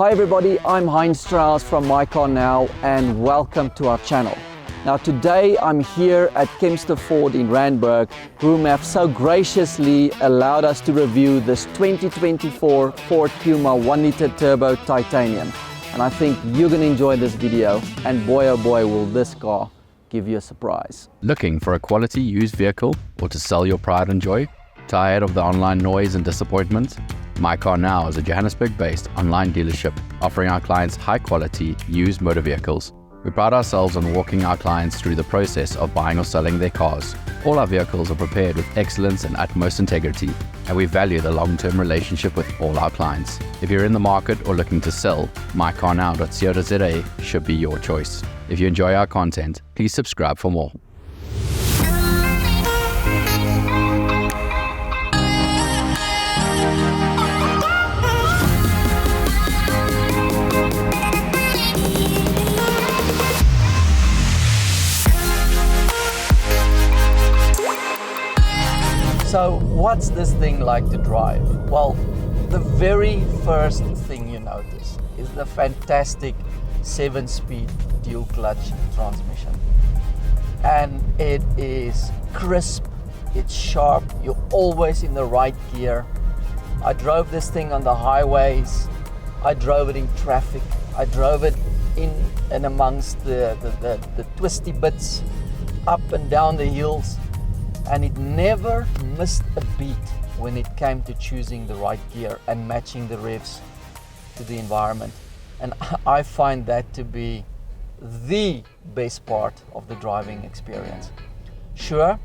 Hi everybody, I'm Hein from My Car Now and welcome to our channel. Now today I'm here at Kempster Ford in Randburg, whom have so graciously allowed us to review this 2024 Ford Puma 1.0T Turbo Titanium. And I think you're going to enjoy this video, and boy oh boy will this car give you a surprise. Looking for a quality used vehicle or to sell your pride and joy? Tired of the online noise and disappointment? My Car Now is a Johannesburg-based online dealership offering our clients high-quality used motor vehicles. We pride ourselves on walking our clients through the process of buying or selling their cars. All our vehicles are prepared with excellence and utmost integrity, and we value the long-term relationship with all our clients. If you're in the market or looking to sell, mycarnow.co.za should be your choice. If you enjoy our content, please subscribe for more. So what's this thing like to drive? Well, the very first thing you notice is the fantastic 7-speed dual clutch transmission. And it is crisp, it's sharp, you're always in the right gear. I drove this thing on the highways, I drove it in traffic, I drove it in and amongst the twisty bits, up and down the hills. And it never missed a beat when it came to choosing the right gear and matching the revs to the environment. And I find that to be the best part of the driving experience. Sure,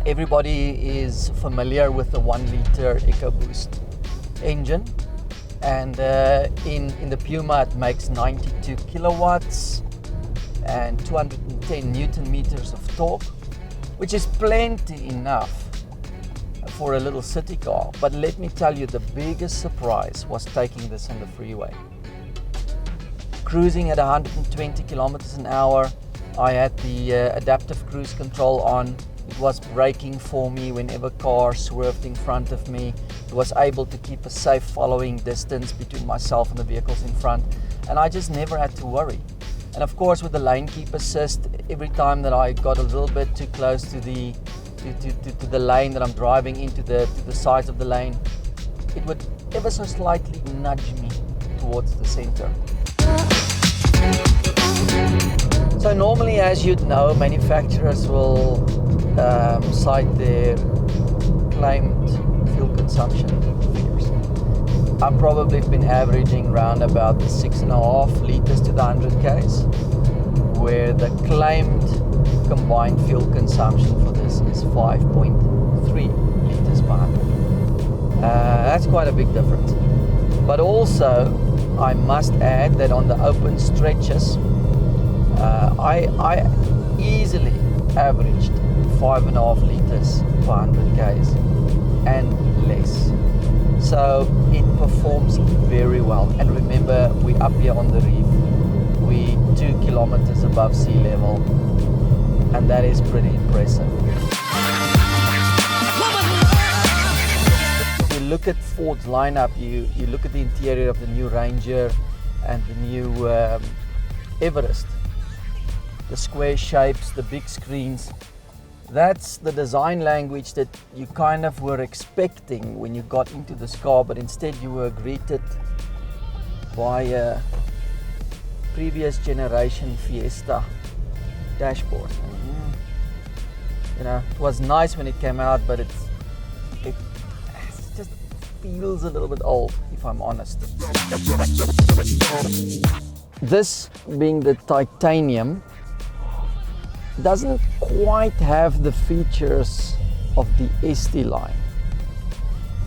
everybody is familiar with the 1-liter EcoBoost engine, and in the Puma it makes 92 kilowatts and 210 Newton meters of torque, which is plenty enough for a little city car. But let me tell you, the biggest surprise was taking this on the freeway. Cruising at 120 kilometers an hour, I had the adaptive cruise control on. It was braking for me whenever cars swerved in front of me. It was able to keep a safe following distance between myself and the vehicles in front. And I just never had to worry. And of course, with the lane keep assist, every time that I got a little bit too close to the lane that I'm driving into the sides of the lane, it would ever so slightly nudge me towards the center. So normally, as you'd know, manufacturers will cite their claimed fuel consumption figures. I've probably been averaging around about 6.5 liters to the 100 Ks, where the claimed combined fuel consumption for this is 5.3 liters per 100. That's quite a big difference. But also, I must add that on the open stretches, I easily averaged 5.5 liters per 100 Ks and less. So it performs very well. And remember, we're up here on the reef. We're 2 kilometers above sea level, and that is pretty impressive. If you look at Ford's lineup, you look at the interior of the new Ranger and the new Everest, the square shapes, the big screens. That's the design language that you kind of were expecting when you got into this car, but instead you were greeted by a previous generation Fiesta dashboard. You know, it was nice when it came out, but it just feels a little bit old, if I'm honest. This being the titanium doesn't quite have the features of the ST line.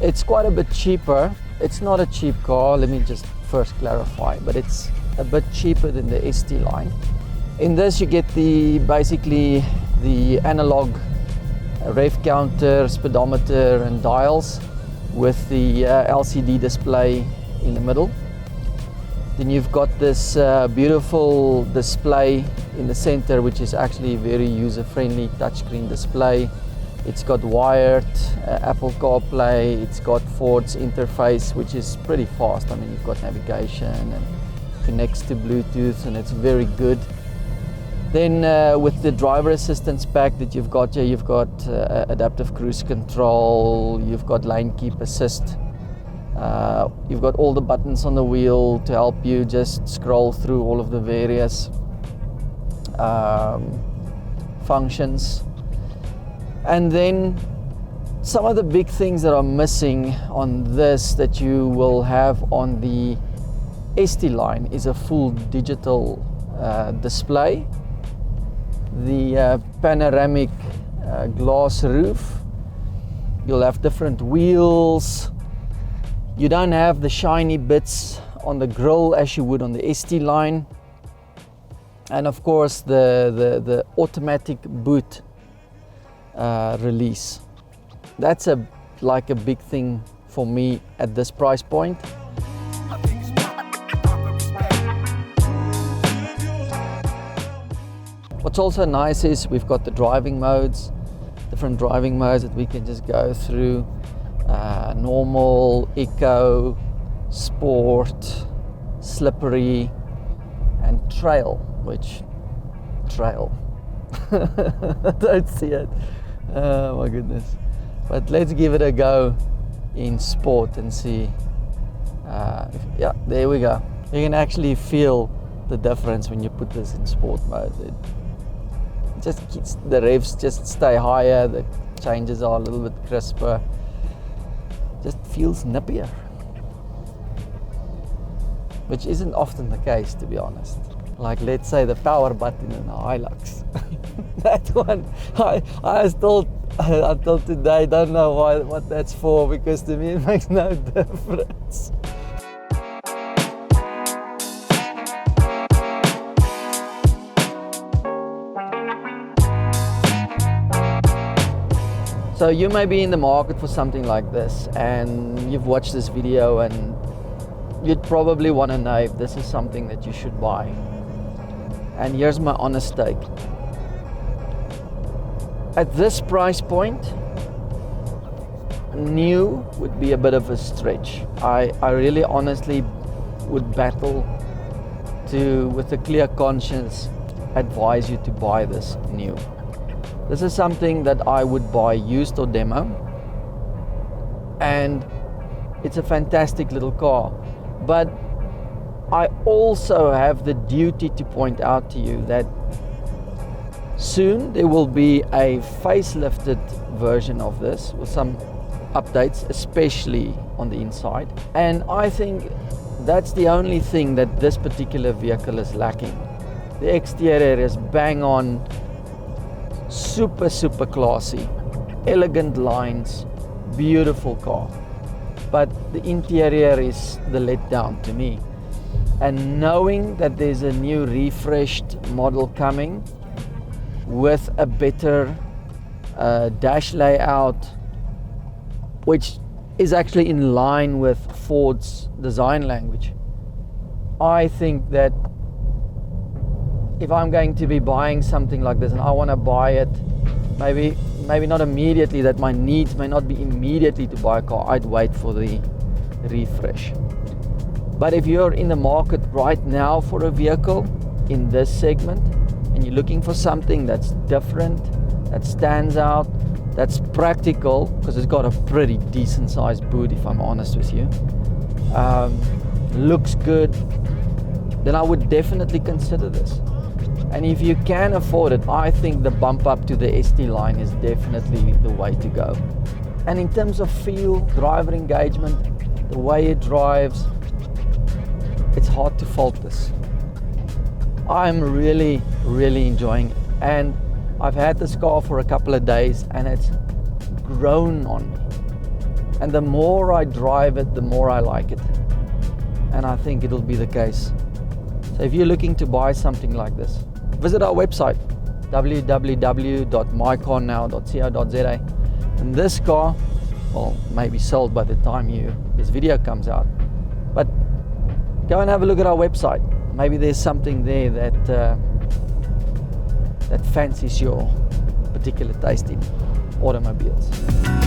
It's quite a bit cheaper. It's not a cheap car, let me just first clarify, but it's a bit cheaper than the ST line. In this you get basically the analog rev counter, speedometer and dials with the LCD display in the middle. Then you've got this beautiful display in the center, which is actually a very user-friendly touchscreen display. It's got wired Apple CarPlay, it's got Ford's interface, which is pretty fast. I mean, you've got navigation and connects to Bluetooth, and it's very good. Then with the driver assistance pack that you've got here, you've got adaptive cruise control, you've got lane keep assist, you've got all the buttons on the wheel to help you just scroll through all of the various functions. And then some of the big things that are missing on this that you will have on the ST line is a full digital display, the panoramic glass roof. You'll have different wheels. You don't have the shiny bits on the grille as you would on the ST line, and of course the automatic boot release. That's like a big thing for me at this price point. What's also nice is we've got the driving modes, different driving modes that we can just go through. Normal, eco, sport, slippery, and trail, trail. Don't see it. Oh my goodness. But let's give it a go in sport and see. Yeah, there we go. You can actually feel the difference when you put this in sport mode. It just keeps, the revs just stay higher, the changes are a little bit crisper, just feels nippier, which isn't often the case, to be honest. Like, let's say the power button in a Hilux. That one, I still until today don't know what that's for, because to me it makes no difference. So you may be in the market for something like this, and you've watched this video, and you'd probably want to know if this is something that you should buy. And here's my honest take. At this price point, new would be a bit of a stretch. I really honestly would battle to, with a clear conscience, advise you to buy this new. This is something that I would buy used or demo, and it's a fantastic little car. But I also have the duty to point out to you that soon there will be a facelifted version of this with some updates, especially on the inside. And I think that's the only thing that this particular vehicle is lacking. The exterior is bang on, super classy, elegant lines, beautiful car. But the interior is the letdown to me. And knowing that there's a new refreshed model coming with a better dash layout, which is actually in line with Ford's design language, I think that if I'm going to be buying something like this and I want to buy it, maybe not immediately, that my needs may not be immediately to buy a car, I'd wait for the refresh. But if you're in the market right now for a vehicle in this segment, and you're looking for something that's different, that stands out, that's practical, because it's got a pretty decent sized boot, if I'm honest with you, looks good, then I would definitely consider this. And if you can afford it, I think the bump up to the ST line is definitely the way to go. And in terms of feel, driver engagement, the way it drives, it's hard to fault this. I'm really enjoying it. And I've had this car for a couple of days and it's grown on me. And the more I drive it, the more I like it. And I think it'll be the case. So if you're looking to buy something like this, visit our website, www.mycarnow.co.za. And this car, well, maybe sold by the time this video comes out. But go and have a look at our website. Maybe there's something there that fancies your particular taste in. automobiles.